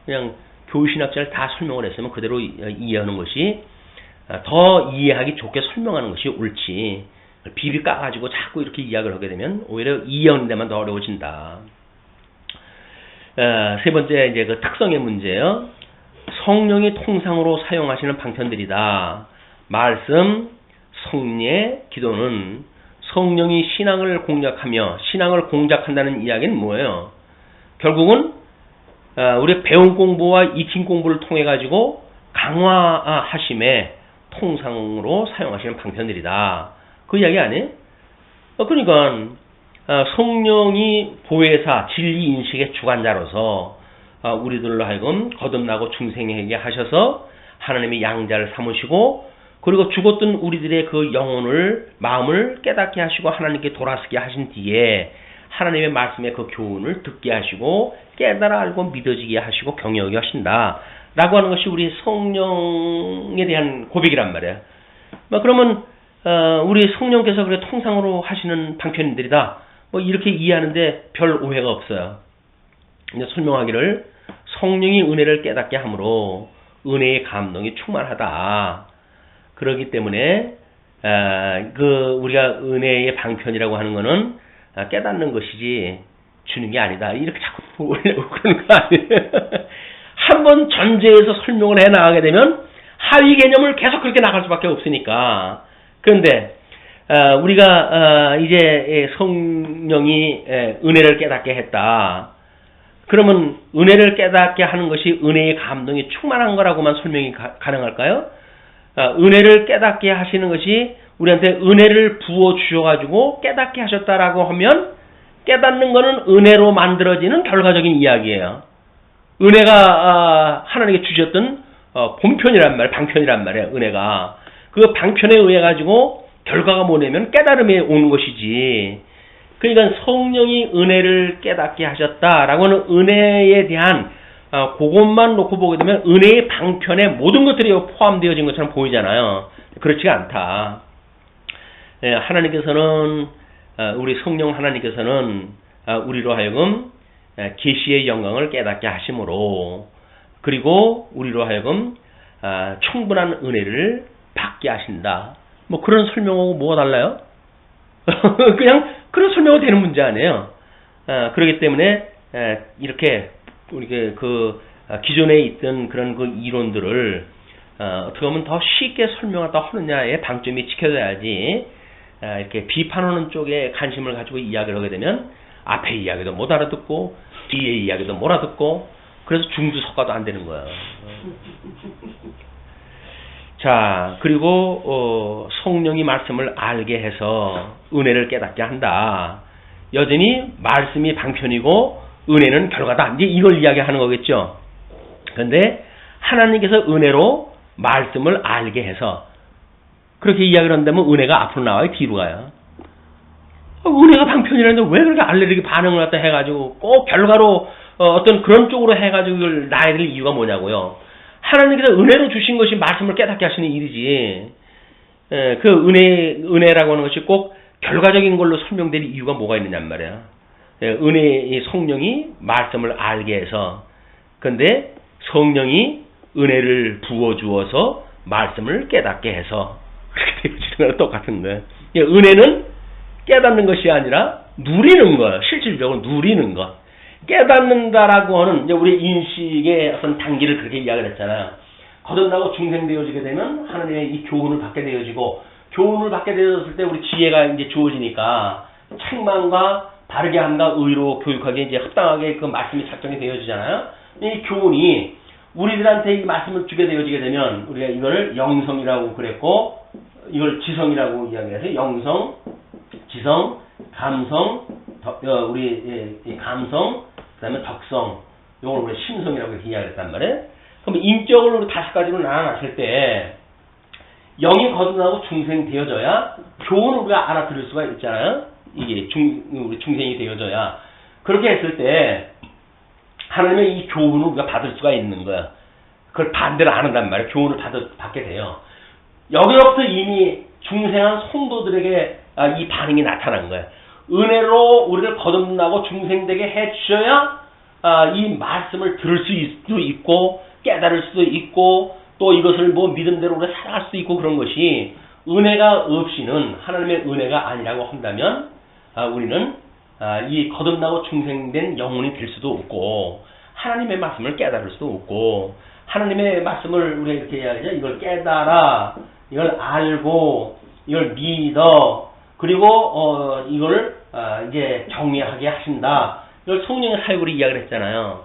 그냥 교회신학자를 다 설명을 했으면 그대로 이해하는 것이 더 이해하기 좋게 설명하는 것이 옳지. 비비 까가지고 자꾸 이렇게 이야기를 하게 되면 오히려 이해하는 데만 더 어려워진다. 세 번째 이제 그 특성의 문제예요. 성령이 통상으로 사용하시는 방편들이다. 말씀, 성례, 기도는 성령이 신앙을 공략하며 신앙을 공작한다는 이야기는 뭐예요? 결국은 우리 배운 공부와 익힌 공부를 통해 가지고 강화하심에 통상으로 사용하시는 방편들이다. 그 이야기 아니에요? 그러니까 성령이 보혜사 진리 인식의 주관자로서 우리들로 하여금 거듭나고 중생하게 하셔서 하나님의 양자를 삼으시고 그리고 죽었던 우리들의 그 영혼을 마음을 깨닫게 하시고 하나님께 돌아서게 하신 뒤에 하나님의 말씀의 그 교훈을 듣게 하시고 깨달아 알고 믿어지게 하시고 경외하게 하신다. 라고 하는 것이 우리 성령에 대한 고백이란 말이에요. 그러면 우리 성령께서 그래 통상으로 하시는 방편들이다. 이렇게 이해하는데 별 오해가 없어요. 이제 설명하기를 성령이 은혜를 깨닫게 함으로 은혜의 감동이 충만하다. 그렇기 때문에 우리가 은혜의 방편이라고 하는 것은 깨닫는 것이지 주는 게 아니다. 이렇게 자꾸 보려고 그러는 거 아니에요. 한번 전제에서 설명을 해 나가게 되면 하위 개념을 계속 그렇게 나갈 수밖에 없으니까. 그런데 우리가 이제 성령이 은혜를 깨닫게 했다. 그러면 은혜를 깨닫게 하는 것이 은혜의 감동이 충만한 거라고만 설명이 가능할까요? 은혜를 깨닫게 하시는 것이 우리한테 은혜를 부어 주셔가지고 깨닫게 하셨다라고 하면 깨닫는 거는 은혜로 만들어지는 결과적인 이야기예요. 은혜가 하나님께 주셨던 본편이란 말, 방편이란 말이에요. 은혜가 그 방편에 의해 가지고 결과가 뭐냐면 깨달음에 오는 것이지. 그러니까 성령이 은혜를 깨닫게 하셨다라고 하는 은혜에 대한 그것만 놓고 보게 되면 은혜의 방편에 모든 것들이 포함되어진 것처럼 보이잖아요. 그렇지가 않다. 하나님께서는 우리 성령 하나님께서는 우리로 하여금 계시의 영광을 깨닫게 하심으로 그리고 우리로 하여금 충분한 은혜를 받게 하신다. 뭐 그런 설명하고 뭐가 달라요? 그냥 그런 설명이 되는 문제 아니에요. 그렇기 때문에 이렇게 우리가 기존에 있던 그런 그 이론들을 어떻게 보면 더 쉽게 설명하다 하느냐의 방점이 지켜져야지 이렇게 비판하는 쪽에 관심을 가지고 이야기를 하게 되면 앞에 이야기도 못 알아듣고 뒤에 이야기도 못 알아듣고 그래서 중두석가도 안 되는 거야. 자, 그리고 성령이 말씀을 알게 해서 은혜를 깨닫게 한다. 여전히 말씀이 방편이고 은혜는 결과다. 이제 이걸 이야기하는 거겠죠. 그런데 하나님께서 은혜로 말씀을 알게 해서 그렇게 이야기를 한다면 은혜가 앞으로 나와요? 뒤로 가요? 은혜가 방편이라는데 왜 그렇게 알레르기 반응을 갖다 해가지고 꼭 결과로 어떤 그런 쪽으로 해가지고 이걸 놔야 될 이유가 뭐냐고요. 하나님께서 은혜로 주신 것이 말씀을 깨닫게 하시는 일이지. 그 은혜라고 하는 것이 꼭 결과적인 걸로 설명될 이유가 뭐가 있느냔 말이야. 은혜의 성령이 말씀을 알게 해서 근데 성령이 은혜를 부어주어서 말씀을 깨닫게 해서 그렇게 되어지는 거랑 똑같은 거예요. 은혜는 깨닫는 것이 아니라 누리는 거예요. 실질적으로 누리는 것. 깨닫는다라고 하는 이제 우리 인식의 어떤 단계를 그렇게 이야기를 했잖아요. 거듭나고 중생되어지게 되면 하나님의 이 교훈을 받게 되어지고 교훈을 받게 되었을 때 우리 지혜가 이제 주어지니까 책망과 바르게 함과 의로 교육하게 이제 합당하게 그 말씀이 작정이 되어지잖아요. 이 교훈이 우리들한테 이 말씀을 주게 되어지게 되면 우리가 이거를 영성이라고 그랬고 이걸 지성이라고 이야기해서 영성, 지성, 감성, 우리 감성, 그다음에 덕성, 이걸 우리 심성이라고 이렇게 이야기했단 말이에요. 그럼 인격을 우리 5가지로 나눠놨을 때 영이 거듭나고 중생 되어져야 교훈을 우리가 알아들을 수가 있잖아요. 이게 우리 중생이 되어져야 그렇게 했을 때 하나님의 이 교훈을 우리가 받을 수가 있는 거야. 그걸 반대로 안 한단 말이에요. 교훈을 받게 돼요. 여기로부터 이미 중생한 성도들에게 이 반응이 나타난 거야. 은혜로 우리를 거듭나고 중생되게 해주셔야 이 말씀을 들을 수도 있고 깨달을 수도 있고 또 이것을 뭐 믿음대로 우리가 살아갈 수도 있고 그런 것이 은혜가 없이는 하나님의 은혜가 아니라고 한다면 우리는 이 거듭나고 중생된 영혼이 될 수도 없고 하나님의 말씀을 깨달을 수도 없고 하나님의 말씀을 우리가 이렇게 이야기하죠. 이걸 깨달아, 이걸 알고, 이걸 믿어, 그리고 이걸 이제 정리하게 하신다. 이걸 성령의 사역으로 이야기를 했잖아요.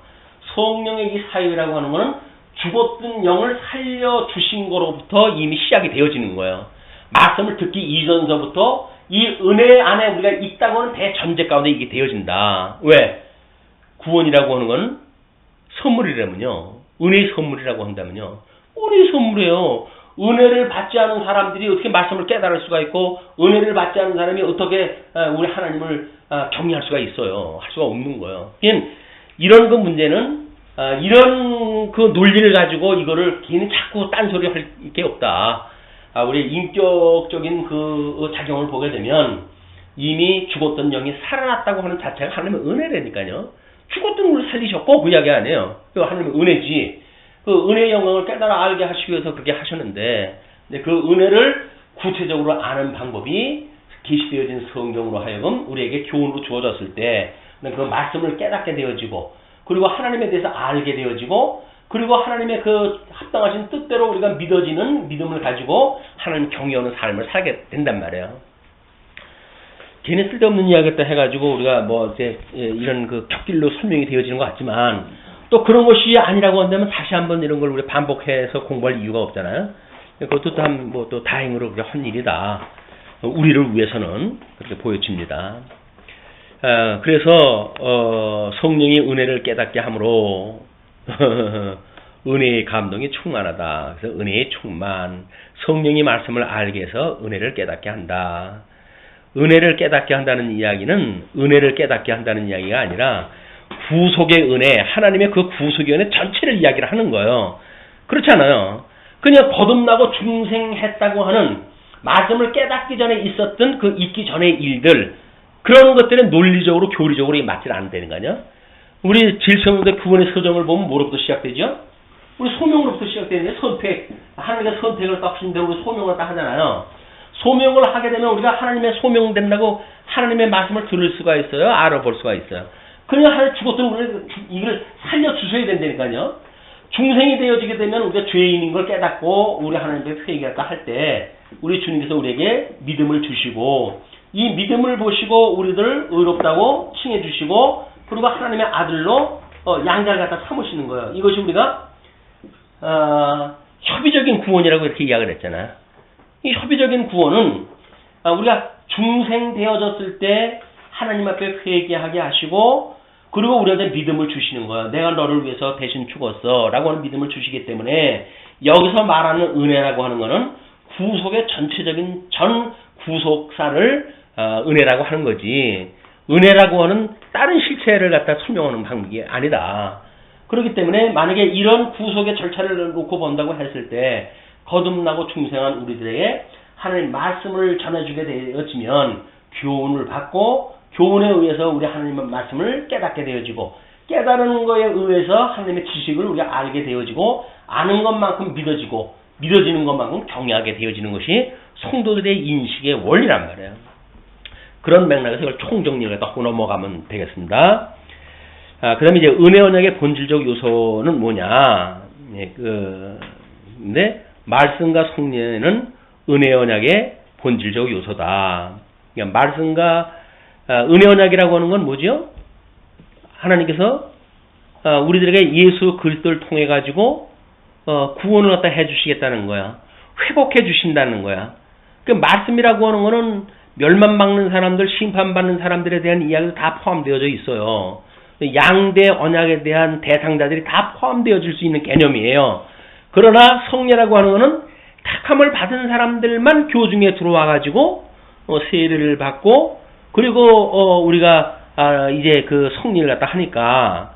성령의 이 사역이라고 하는 것은 죽었던 영을 살려주신 거로부터 이미 시작이 되어지는 거예요. 말씀을 듣기 이전서부터 이 은혜 안에 우리가 있다고 하는 대전제 가운데 이게 되어진다. 왜? 구원이라고 하는 건 선물이라면요. 은혜의 선물이라고 한다면요. 은혜의 선물이에요. 은혜를 받지 않은 사람들이 어떻게 말씀을 깨달을 수가 있고 은혜를 받지 않은 사람이 어떻게 우리 하나님을 경외할 수가 있어요. 할 수가 없는 거예요. 이런 그 문제는 이런 그 논리를 가지고 이거를 괜히 자꾸 딴소리 할 게 없다. 우리 인격적인 그 작용을 보게 되면 이미 죽었던 영이 살아났다고 하는 자체가 하나님의 은혜라니까요. 죽었던 걸 살리셨고 그 이야기 아니에요. 그 하나님의 은혜지. 그 은혜의 영광을 깨달아 알게 하시기 위해서 그렇게 하셨는데 그 은혜를 구체적으로 아는 방법이 계시되어진 성경으로 하여금 우리에게 교훈으로 주어졌을 때 그 말씀을 깨닫게 되어지고 그리고 하나님에 대해서 알게 되어지고 그리고 하나님의 그 합당하신 뜻대로 우리가 믿어지는 믿음을 가지고 하나님 경외하는 삶을 살게 된단 말이에요. 괜히 쓸데없는 이야기를 해가지고 우리가 뭐 이제 이런 그 격길로 설명이 되어지는 것 같지만 또 그런 것이 아니라고 한다면 다시 한번 이런 걸 우리 반복해서 공부할 이유가 없잖아요. 그것도 또 다행으로 그게 한 일이다. 우리를 위해서는 그렇게 보여집니다. 그래서 성령이 은혜를 깨닫게 함으로 은혜의 감동이 충만하다. 그래서 은혜의 충만, 성령이 말씀을 알게 해서 은혜를 깨닫게 한다. 은혜를 깨닫게 한다는 이야기는 은혜를 깨닫게 한다는 이야기가 아니라 구속의 은혜, 하나님의 그 구속의 은혜 전체를 이야기를 하는 거예요. 그렇잖아요. 그냥 거듭나고 중생했다고 하는 말씀을 깨닫기 전에 있었던 그 있기 전의 일들, 그런 것들은 논리적으로 교리적으로 맞지 않는다는 거 아니야? 우리 질서문제 구원의 서정을 보면 뭐로부터 시작되죠? 우리 소명으로부터 시작되는데 선택, 하나님의 선택을 딱 하신 대로 우리 소명을 딱 하잖아요. 소명을 하게 되면 우리가 하나님의 소명된다고 하나님의 말씀을 들을 수가 있어요. 알아볼 수가 있어요. 그냥 하나 죽었던 우리를 이걸 살려 주셔야 된다니까요. 중생이 되어지게 되면 우리가 죄인인 걸 깨닫고 우리 하나님께 회개할까 할 때 우리 주님께서 우리에게 믿음을 주시고 이 믿음을 보시고 우리들을 의롭다고 칭해 주시고 그리고 하나님의 아들로 양자를 갖다 삼으시는 거예요. 이것이 우리가 협의적인 구원이라고 이렇게 이야기를 했잖아요. 이 협의적인 구원은 우리가 중생 되어졌을 때 하나님 앞에 회개하게 하시고 그리고 우리한테 믿음을 주시는 거예요. 내가 너를 위해서 대신 죽었어 라고 하는 믿음을 주시기 때문에 여기서 말하는 은혜라고 하는 것은 구속의 전체적인 전 구속사를 은혜라고 하는 거지. 은혜라고 하는 다른 실체를 갖다 설명하는 방법이 아니다. 그렇기 때문에 만약에 이런 구속의 절차를 놓고 본다고 했을 때 거듭나고 중생한 우리들에게 하나님 말씀을 전해주게 되어지면 교훈을 받고 교훈에 의해서 우리 하나님의 말씀을 깨닫게 되어지고 깨달은 거에 의해서 하나님의 지식을 우리가 알게 되어지고 아는 것만큼 믿어지고 믿어지는 것만큼 경외하게 되어지는 것이 성도들의 인식의 원리란 말이에요. 그런 맥락에서 이걸 총정리를 갖다 넘어가면 되겠습니다. 그 다음에 이제 은혜 언약의 본질적 요소는 뭐냐. 근데 말씀과 성례는 은혜 언약의 본질적 요소다. 그러니까 말씀과 은혜 언약이라고 하는 건 뭐죠? 하나님께서 우리들에게 예수 그리스도를 통해 가지고 구원을 갖다 해주시겠다는 거야. 회복해 주신다는 거야. 그 말씀이라고 하는 거는 멸망받는 사람들, 심판받는 사람들에 대한 이야기도 다 포함되어져 있어요. 양대 언약에 대한 대상자들이 다 포함되어질 수 있는 개념이에요. 그러나 성례라고 하는 거는 택함을 받은 사람들만 교중에 들어와 가지고 세례를 받고 그리고 우리가 이제 그 성례를 갖다 하니까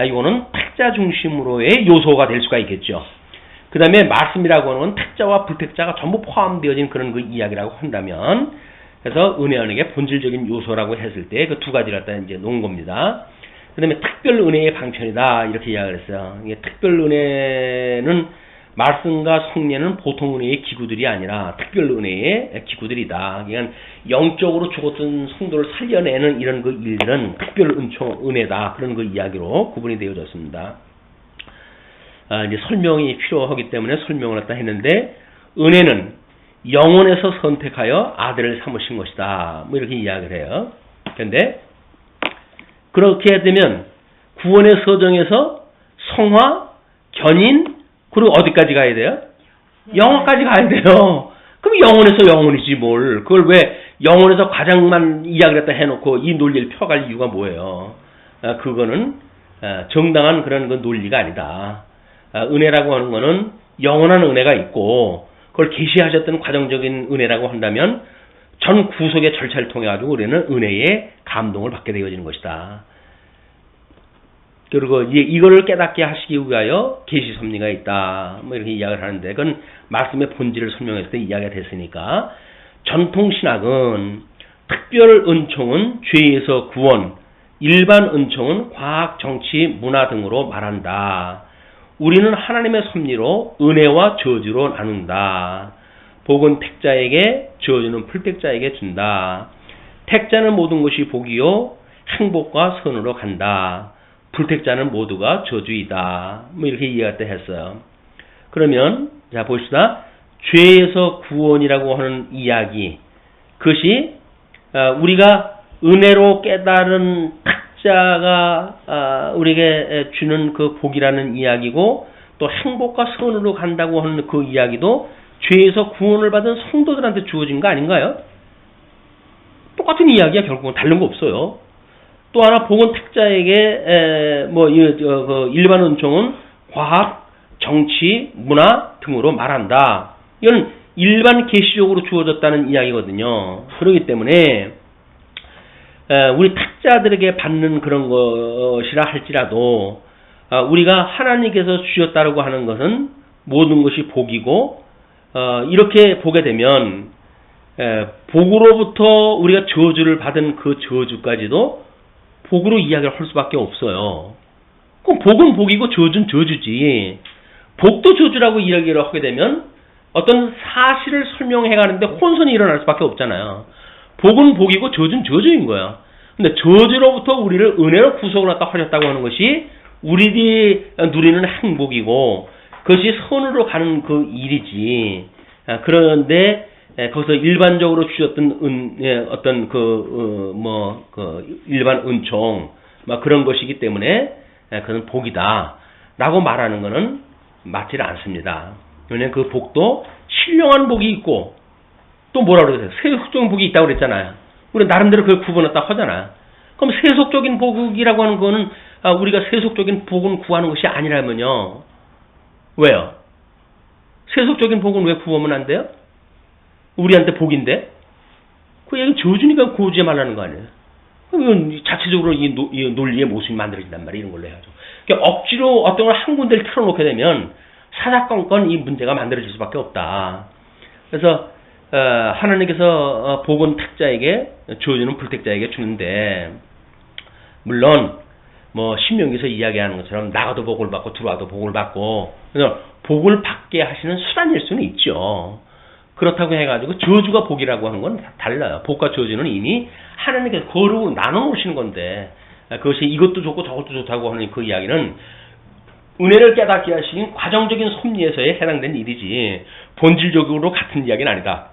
이거는 택자 중심으로의 요소가 될 수가 있겠죠. 그 다음에 말씀이라고 하는 건 택자와 불택자가 전부 포함되어진 그런 그 이야기라고 한다면 그래서 은혜 언약의 본질적인 요소라고 했을 때 그 두 가지를 갖다 이제 놓은 겁니다. 그 다음에 특별 은혜의 방편이다 이렇게 이야기를 했어요. 이게 특별 은혜는 말씀과 성례는 보통 은혜의 기구들이 아니라 특별 은혜의 기구들이다. 그러니까 영적으로 죽었던 성도를 살려내는 이런 그 일들은 특별 은혜다. 그런 그 이야기로 구분이 되어졌습니다. 이제 설명이 필요하기 때문에 설명을 갖다 했는데 은혜는 영혼에서 선택하여 아들을 삼으신 것이다. 뭐 이렇게 이야기를 해요. 그런데 그렇게 되면 구원의 서정에서 성화, 견인, 그리고 어디까지 가야 돼요? 영혼까지 가야 돼요. 그럼 영혼에서 영혼이지 뭘. 그걸 왜 영혼에서 과장만 이야기를 갖다 해놓고 이 논리를 펴갈 이유가 뭐예요? 그거는 정당한 그런 그 논리가 아니다. 은혜라고 하는 거는 영원한 은혜가 있고 그걸 계시하셨던 과정적인 은혜라고 한다면 전 구속의 절차를 통해 가지고 우리는 은혜의 감동을 받게 되어지는 것이다. 그리고 이거를 깨닫게 하시기 위하여 계시 섭리가 있다. 뭐 이렇게 이야기를 하는데 그건 말씀의 본질을 설명했을 때 이야기가 됐으니까 전통 신학은 특별 은총은 죄에서 구원, 일반 은총은 과학, 정치, 문화 등으로 말한다. 우리는 하나님의 섭리로 은혜와 저주로 나눈다. 복은 택자에게, 저주는 불택자에게 준다. 택자는 모든 것이 복이요 행복과 선으로 간다. 불택자는 모두가 저주이다. 뭐 이렇게 이해가 했어요. 그러면 자 봅시다. 죄에서 구원이라고 하는 이야기, 그것이 우리가 은혜로 깨달은 택자가 우리에게 주는 그 복이라는 이야기고 또 행복과 선으로 간다고 하는 그 이야기도 죄에서 구원을 받은 성도들한테 주어진 거 아닌가요? 똑같은 이야기야. 결국은 다른 거 없어요. 또 하나 복은 택자에게 일반 은총은 과학, 정치, 문화 등으로 말한다. 이건 일반 계시적으로 주어졌다는 이야기거든요. 그렇기 때문에 우리 택자들에게 받는 그런 것이라 할지라도 우리가 하나님께서 주셨다고 하는 것은 모든 것이 복이고 이렇게 보게 되면 복으로부터 우리가 저주를 받은 그 저주까지도 복으로 이야기를 할 수밖에 없어요. 그럼 복은 복이고 저주는 저주지. 복도 저주라고 이야기를 하게 되면 어떤 사실을 설명해 가는데 혼선이 일어날 수밖에 없잖아요. 복은 복이고 저주는 저주인 거야. 근데 저주로부터 우리를 은혜로 구속을 갖다 하셨다고 하는 것이 우리들이 누리는 행복이고 그것이 선으로 가는 그 일이지. 그런데 거기서 일반적으로 주셨던 어떤 일반 은총 막 그런 것이기 때문에 그건 복이다라고 말하는 것은 맞지 않습니다. 왜냐하면 그 복도 신령한 복이 있고 또 뭐라 그러세요? 세속적인 복이 있다고 그랬잖아요. 우리 나름대로 그걸 구분했다 하잖아. 그럼 세속적인 복이라고 하는 거는 우리가 세속적인 복은 구하는 것이 아니라면요. 왜요? 세속적인 복은 왜 구하면 안 돼요? 우리한테 복인데? 그 얘기는 저주니까 구하지 말라는 거 아니에요? 이건 자체적으로 이 논리의 모습이 만들어진단 말이에요. 이런 걸로 해가지고. 그러니까 억지로 어떤 걸 한 군데를 틀어놓게 되면 사사건건 이 문제가 만들어질 수밖에 없다. 그래서 하나님께서 복은 택자에게, 저주는 불택자에게 주는데, 물론 뭐 신명기에서 이야기하는 것처럼 나가도 복을 받고 들어와도 복을 받고, 그래서 복을 받게 하시는 수단일 수는 있죠. 그렇다고 해가지고 저주가 복이라고 하는 건 달라요. 복과 저주는 이미 하나님께서 거르고 나눠놓으시는 건데, 그것이 이것도 좋고 저것도 좋다고 하는 그 이야기는 은혜를 깨닫게 하시는 과정적인 섭리에서에 해당된 일이지 본질적으로 같은 이야기는 아니다.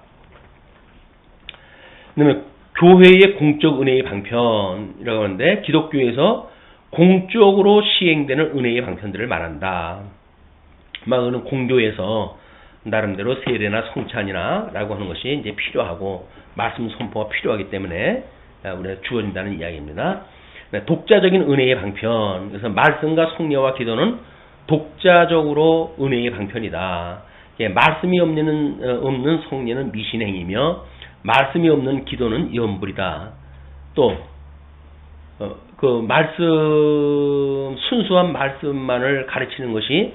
그다음에 교회의 공적 은혜의 방편이라고 하는데 기독교에서 공적으로 시행되는 은혜의 방편들을 말한다. 그는 공교에서 나름대로 세례나 성찬이나 라고 하는 것이 이제 필요하고 말씀 선포가 필요하기 때문에 우리가 주어진다는 이야기입니다. 독자적인 은혜의 방편. 그래서 말씀과 성례와 기도는 독자적으로 은혜의 방편이다. 말씀이 없는 성례는 미신행이며 말씀이 없는 기도는 염불이다. 또 그 말씀 순수한 말씀만을 가르치는 것이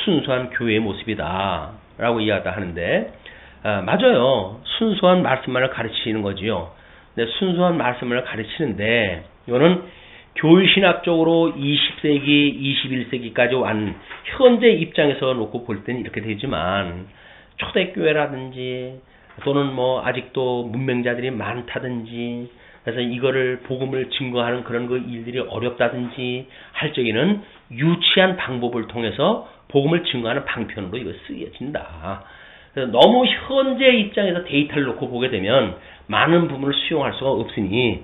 순수한 교회의 모습이다 라고 이야기하다 하는데 맞아요. 순수한 말씀만을 가르치는 거지요. 근데 순수한 말씀을 가르치는데 이거는 교회신학적으로 20세기, 21세기까지 완 현재 입장에서 놓고 볼 때는 이렇게 되지만 초대교회라든지 또는 뭐 아직도 문맹자들이 많다든지 그래서 이거를 복음을 증거하는 그런 그 일들이 어렵다든지 할 적에는 유치한 방법을 통해서 복음을 증거하는 방편으로 이거 쓰여진다. 그래서 너무 현재 입장에서 데이터를 놓고 보게 되면 많은 부분을 수용할 수가 없으니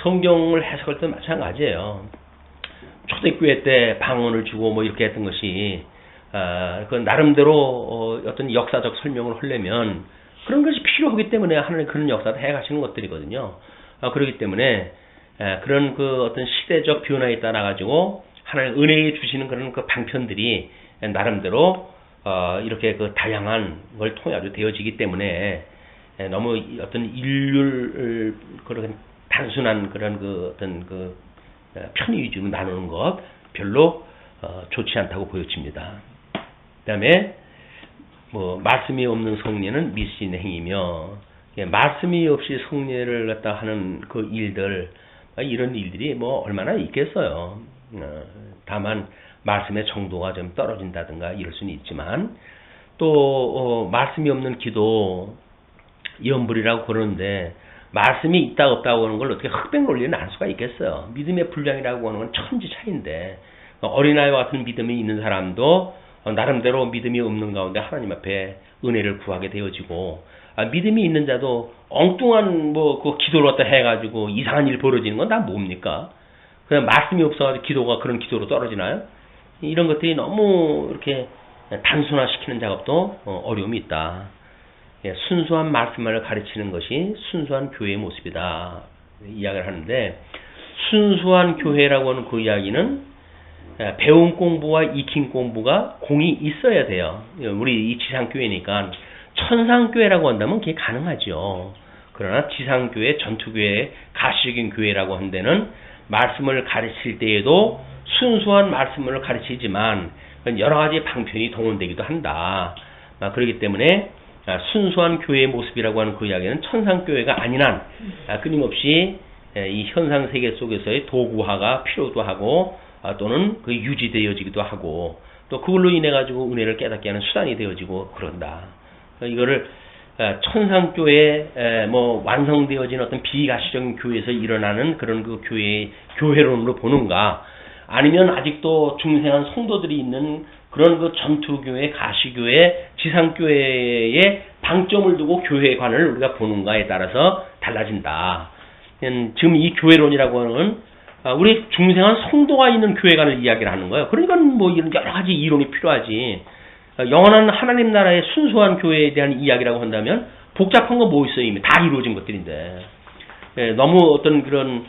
성경을 해석할 때도 마찬가지예요. 초대교회 때 방언을 주고 뭐 이렇게 했던 것이 그 나름대로 어떤 역사적 설명을 하려면 그런 것이 필요하기 때문에 하나님 그런 역사를 해가시는 것들이거든요. 그렇기 때문에 그런 그 어떤 시대적 변화에 따라 가지고 하나님 은혜에 주시는 그런 그 방편들이 나름대로 이렇게 그 다양한 걸 통해 가지고 되어지기 때문에 너무 어떤 인류를 그런 단순한 그런 그 어떤 그 편의 위주로 나누는 것 별로 좋지 않다고 보여집니다. 그다음에 뭐 말씀이 없는 성례는 미신 행위며 말씀이 없이 성례를 갖다 하는 그 일들 이런 일들이 뭐 얼마나 있겠어요. 다만 말씀의 정도가 좀 떨어진다든가 이럴 수는 있지만 또 말씀이 없는 기도 염불이라고 그러는데 말씀이 있다 없다고 하는 걸 어떻게 흑백 논리를 알 수가 있겠어요. 믿음의 분량이라고 하는 건 천지 차이인데 어린아이와 같은 믿음이 있는 사람도 나름대로 믿음이 없는 가운데 하나님 앞에 은혜를 구하게 되어지고 믿음이 있는 자도 엉뚱한 뭐 그 기도를 갖다 해가지고 이상한 일 벌어지는 건 다 뭡니까? 그냥 말씀이 없어가지고 기도가 그런 기도로 떨어지나요? 이런 것들이 너무 이렇게 단순화시키는 작업도 어려움이 있다. 순수한 말씀을 가르치는 것이 순수한 교회의 모습이다. 이야기를 하는데 순수한 교회라고 하는 그 이야기는 배움 공부와 익힘 공부가 공이 있어야 돼요. 우리 이 지상교회니까 천상교회라고 한다면 그게 가능하죠. 그러나 지상교회, 전투교회, 가시적인 교회라고 한 데는 말씀을 가르칠 때에도 순수한 말씀을 가르치지만 여러 가지 방편이 동원되기도 한다. 그렇기 때문에 순수한 교회의 모습이라고 하는 그 이야기는 천상교회가 아닌 한 끊임없이 이 현상세계 속에서의 도구화가 필요도 하고 또는 그 유지되어지기도 하고 또 그걸로 인해 가지고 은혜를 깨닫게 하는 수단이 되어지고 그런다. 이거를 천상교회 뭐 완성되어진 어떤 비가시적인 교회에서 일어나는 그런 그 교회론으로 보는가, 아니면 아직도 중생한 성도들이 있는 그런 그 전투교회, 가시교회, 지상교회에 방점을 두고 교회관을 우리가 보는가에 따라서 달라진다. 지금 이 교회론이라고 하는 우리 중생한 성도가 있는 교회관을 이야기를 하는 거예요. 그러니까 뭐 이런 여러 가지 이론이 필요하지. 영원한 하나님 나라의 순수한 교회에 대한 이야기라고 한다면 복잡한 거 뭐 있어요? 이미 다 이루어진 것들인데. 너무 어떤 그런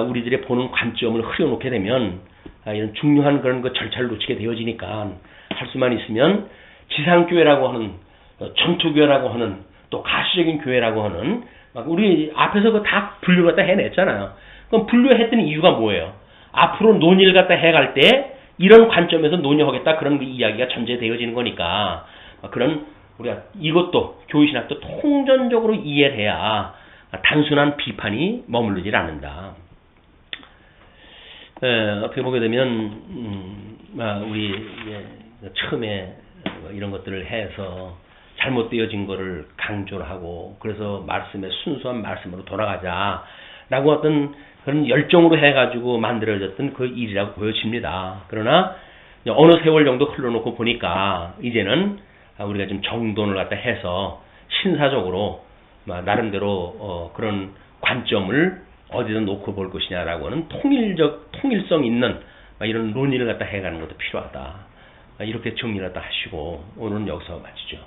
우리들의 보는 관점을 흐려놓게 되면 이런 중요한 그런 그 절차를 놓치게 되어지니까 할 수만 있으면 지상교회라고 하는, 전투교회라고 하는, 또 가시적인 교회라고 하는, 막 우리 앞에서 그 다 분류를 갖다 해냈잖아요. 그럼 분류했던 이유가 뭐예요? 앞으로 논의를 갖다 해갈 때 이런 관점에서 논의하겠다, 그런 그 이야기가 전제되어지는 거니까, 그런 우리가 이것도 교회신학도 통전적으로 이해를 해야 단순한 비판이 머무르질 않는다. 어떻게 보게 되면 우리 처음에 이런 것들을 해서 잘못되어진 거를 강조를 하고, 그래서 말씀의 순수한 말씀으로 돌아가자라고 어떤 그런 열정으로 해가지고 만들어졌던 그 일이라고 보여집니다. 그러나 어느 세월 정도 흘러놓고 보니까 이제는 우리가 좀 정돈을 갖다 해서 신사적으로 나름대로 그런 관점을 어디다 놓고 볼 것이냐라고 하는 통일성 있는 이런 논의를 갖다 해가는 것도 필요하다. 이렇게 정리를 갖다 하시고 오늘은 여기서 마치죠.